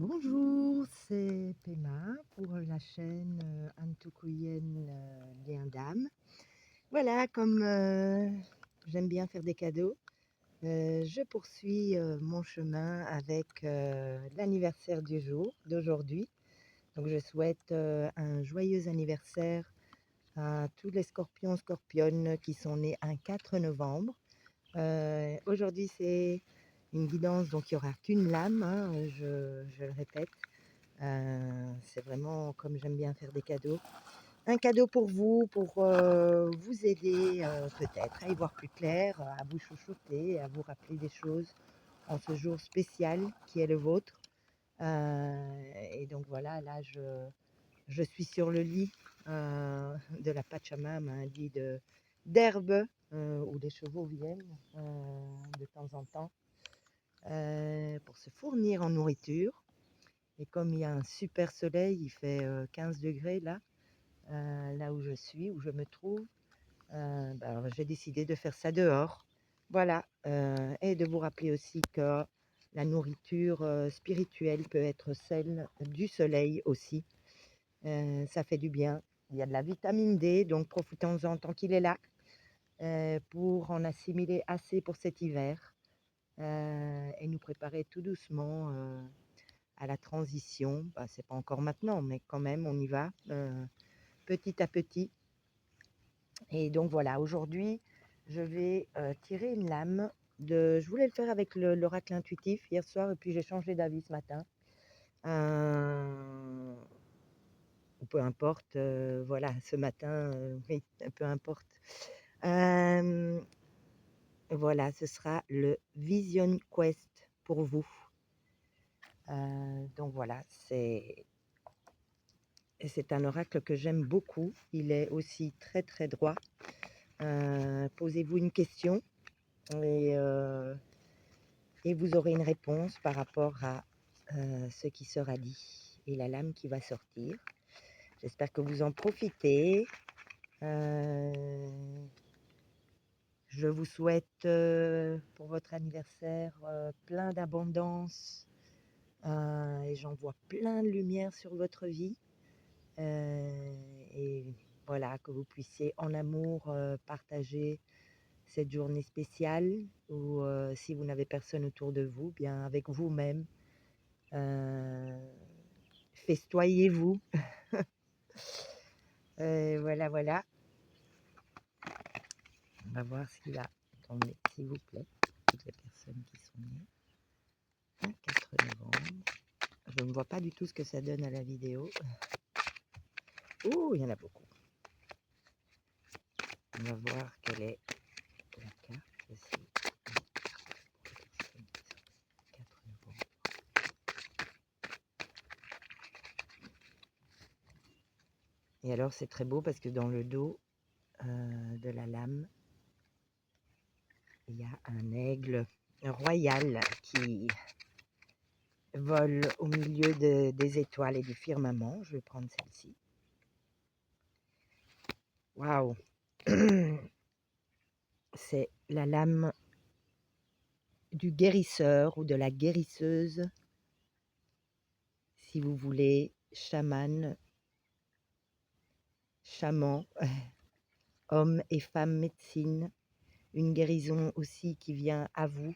Bonjour, c'est Pema pour la chaîne Antukuyen Liendam. Voilà, comme j'aime bien faire des cadeaux, je poursuis mon chemin avec l'anniversaire du jour, d'aujourd'hui. Donc je souhaite un joyeux anniversaire à tous les scorpions, scorpionnes qui sont nés un 4 novembre. Aujourd'hui, c'est une guidance, donc il n'y aura qu'une lame, hein, je le répète. C'est vraiment comme j'aime bien faire des cadeaux. Un cadeau pour vous vous aider peut-être à y voir plus clair, à vous chouchouter, à vous rappeler des choses en ce jour spécial qui est le vôtre. Et donc voilà, là je suis sur le lit de la Pachamama, un lit d'herbe où les chevaux viennent de temps en temps pour se fournir en nourriture. Et comme il y a un super soleil, il fait 15 degrés là, là où je suis, où je me trouve, alors j'ai décidé de faire ça dehors. Voilà, et de vous rappeler aussi que la nourriture spirituelle peut être celle du soleil aussi. Ça fait du bien. Il y a de la vitamine D, donc profitons-en tant qu'il est là pour en assimiler assez pour cet hiver et nous préparer tout doucement à la transition. C'est pas encore maintenant, mais quand même, on y va petit à petit. Et donc voilà, aujourd'hui, je vais tirer une lame. Je voulais le faire avec l'oracle intuitif hier soir, et puis j'ai changé d'avis ce matin. Ou peu importe, voilà, ce matin, oui, peu importe. Voilà, ce sera le Vision Quest pour vous. Donc voilà, c'est un oracle que j'aime beaucoup. Il est aussi très très droit. Posez-vous une question et, et vous aurez une réponse par rapport à ce qui sera dit et la lame qui va sortir. J'espère que vous en profitez. Je vous souhaite pour votre anniversaire plein d'abondance et j'en vois plein de lumière sur votre vie. Et voilà, que vous puissiez en amour partager cette journée spéciale ou si vous n'avez personne autour de vous, bien avec vous-même, festoyez-vous. Voilà, voilà. On va voir ce qu'il va tomber, s'il vous plaît, toutes les personnes qui sont nées le 4 novembre. Je ne vois pas du tout ce que ça donne à la vidéo. Ouh, il y en a beaucoup. On va voir quelle est la carte aussi. Et alors c'est très beau parce que dans le dos de la lame, il y a un aigle royal qui vole au milieu des étoiles et du firmament. Je vais prendre celle-ci. Waouh! C'est la lame du guérisseur ou de la guérisseuse, si vous voulez, chaman, chaman, homme et femme médecine, une guérison aussi qui vient à vous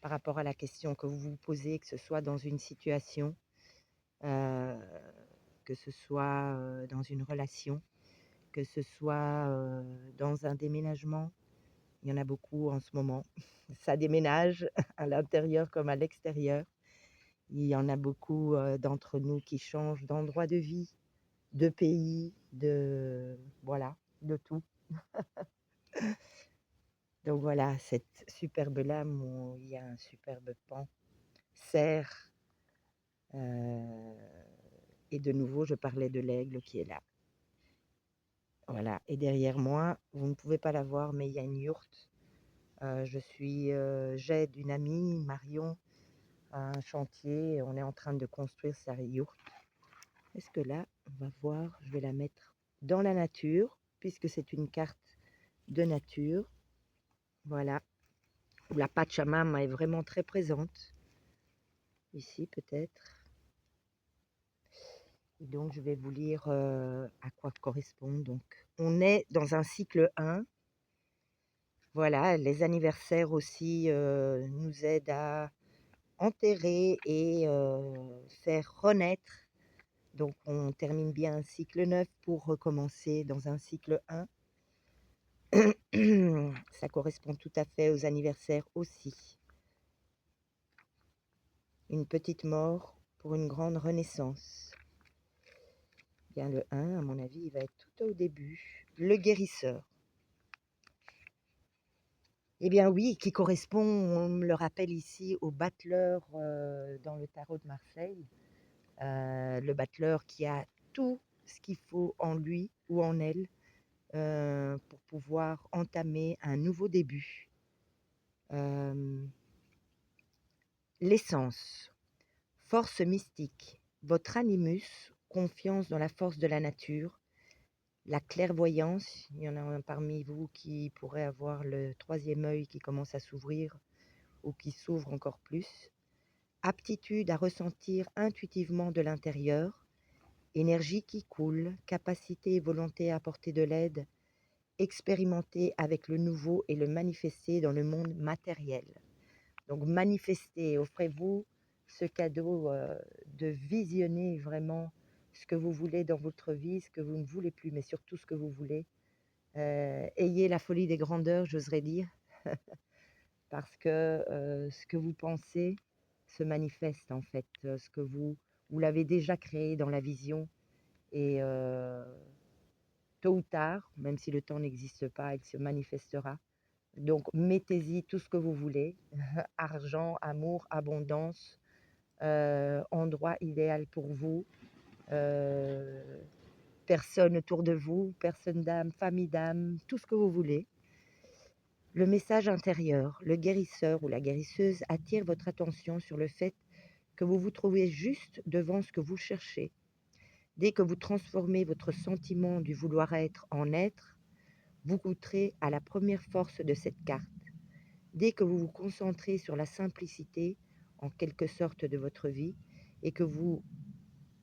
par rapport à la question que vous vous posez, que ce soit dans une situation, que ce soit dans une relation, que ce soit dans un déménagement. Il y en a beaucoup en ce moment. Ça déménage à l'intérieur comme à l'extérieur. Il y en a beaucoup d'entre nous qui changent d'endroit de vie, de pays, voilà, de tout. Donc voilà, cette superbe lame où il y a un superbe pan serre. Et de nouveau, je parlais de l'aigle qui est là. Voilà, et derrière moi, vous ne pouvez pas la voir, mais il y a une yourte. J'aide une amie, Marion, à un chantier. On est en train de construire sa yourte. Est-ce que là, on va voir, je vais la mettre dans la nature, puisque c'est une carte de nature. Voilà, où la Pachamama est vraiment très présente. Ici, peut-être. Et donc je vais vous lire, à quoi correspond donc. On est dans un cycle 1. Voilà, les anniversaires aussi, nous aident à enterrer et faire renaître. Donc on termine bien un cycle 9 pour recommencer dans un cycle 1. Ça correspond tout à fait aux anniversaires aussi. Une petite mort pour une grande renaissance. Bien le 1, à mon avis, il va être tout au début. Le guérisseur. Eh bien oui, qui correspond, on me le rappelle ici, au battleur dans le tarot de Marseille. Le battleur qui a tout ce qu'il faut en lui ou en elle pour pouvoir entamer un nouveau début. L'essence, force mystique, votre animus, confiance dans la force de la nature, la clairvoyance. Il y en a un parmi vous qui pourrait avoir le troisième œil qui commence à s'ouvrir ou qui s'ouvre encore plus. Aptitude à ressentir intuitivement de l'intérieur, énergie qui coule, capacité et volonté à apporter de l'aide, expérimenter avec le nouveau et le manifester dans le monde matériel. Donc manifestez, offrez-vous ce cadeau de visionner vraiment ce que vous voulez dans votre vie, ce que vous ne voulez plus, mais surtout ce que vous voulez. Ayez la folie des grandeurs, j'oserais dire, parce que ce que vous pensez se manifeste en fait, ce que vous l'avez déjà créé dans la vision et tôt ou tard, même si le temps n'existe pas, il se manifestera. Donc mettez-y tout ce que vous voulez, argent, amour, abondance, endroit idéal pour vous, personne autour de vous, personne d'âme, famille d'âme, tout ce que vous voulez. Le message intérieur, le guérisseur ou la guérisseuse attire votre attention sur le fait que vous vous trouvez juste devant ce que vous cherchez. Dès que vous transformez votre sentiment du vouloir être en être, vous goûterez à la première force de cette carte. Dès que vous vous concentrez sur la simplicité, en quelque sorte, de votre vie, et que vous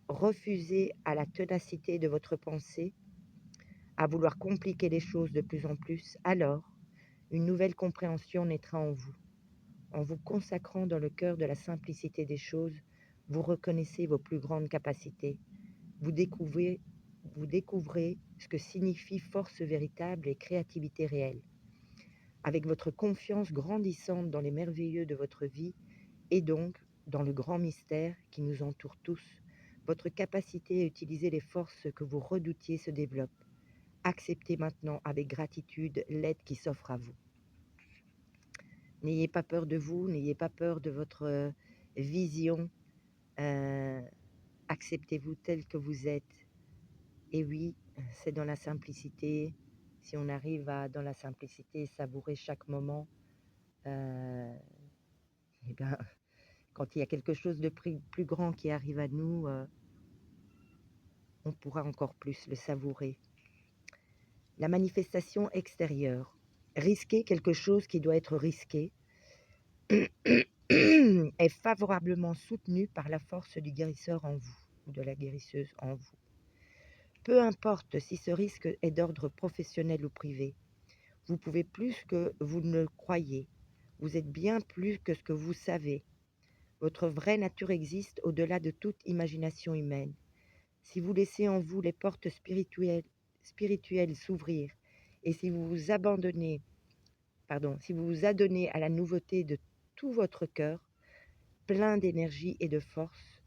refusez à la ténacité de votre pensée, à vouloir compliquer les choses de plus en plus, alors une nouvelle compréhension naîtra en vous. En vous consacrant dans le cœur de la simplicité des choses, vous reconnaissez vos plus grandes capacités. Vous découvrez ce que signifie force véritable et créativité réelle. Avec votre confiance grandissante dans les merveilleux de votre vie et donc dans le grand mystère qui nous entoure tous, votre capacité à utiliser les forces que vous redoutiez se développe. Acceptez maintenant avec gratitude l'aide qui s'offre à vous. N'ayez pas peur de vous, n'ayez pas peur de votre vision. Acceptez-vous tel que vous êtes. Et oui, c'est dans la simplicité. Si on arrive à, dans la simplicité, savourer chaque moment, et ben, quand il y a quelque chose de plus grand qui arrive à nous, on pourra encore plus le savourer. La manifestation extérieure. Risquer quelque chose qui doit être risqué est favorablement soutenu par la force du guérisseur en vous, ou de la guérisseuse en vous. Peu importe si ce risque est d'ordre professionnel ou privé, vous pouvez plus que vous ne le croyez. Vous êtes bien plus que ce que vous savez. Votre vraie nature existe au-delà de toute imagination humaine. Si vous laissez en vous les portes spirituelles s'ouvrir et si vous vous adonnez à la nouveauté de tout votre cœur, plein d'énergie et de force,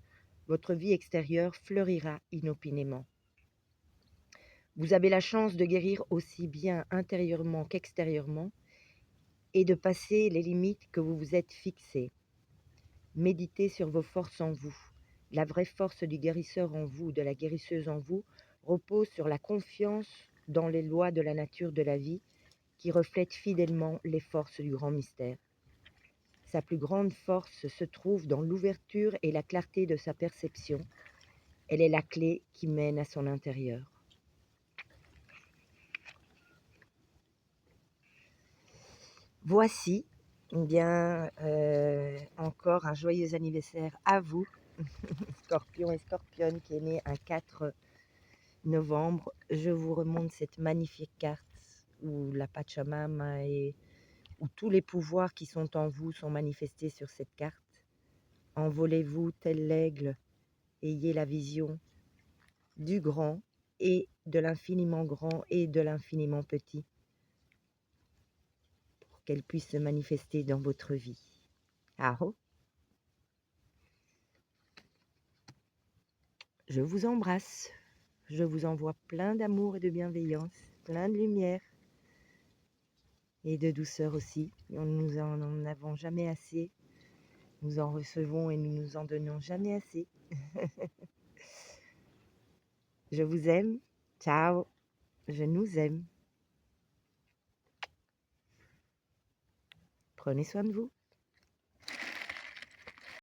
votre vie extérieure fleurira inopinément. Vous avez la chance de guérir aussi bien intérieurement qu'extérieurement et de passer les limites que vous vous êtes fixées. Méditez sur vos forces en vous. La vraie force du guérisseur en vous, de la guérisseuse en vous, repose sur la confiance dans les lois de la nature de la vie qui reflètent fidèlement les forces du grand mystère. Sa plus grande force se trouve dans l'ouverture et la clarté de sa perception. Elle est la clé qui mène à son intérieur. Voici Eh bien, encore un joyeux anniversaire à vous, Scorpion et Scorpionne, qui est né un 4 novembre. Je vous remonte cette magnifique carte où la Pachamama et où tous les pouvoirs qui sont en vous sont manifestés sur cette carte. Envolez-vous tel l'aigle, ayez la vision du grand et de l'infiniment grand et de l'infiniment petit pour qu'elle puisse se manifester dans votre vie. Aho, je vous embrasse, je vous envoie plein d'amour et de bienveillance, plein de lumière et de douceur aussi. Nous en avons jamais assez, nous en recevons et nous nous en donnons jamais assez. Je vous aime, ciao, je nous aime. Prenez soin de vous.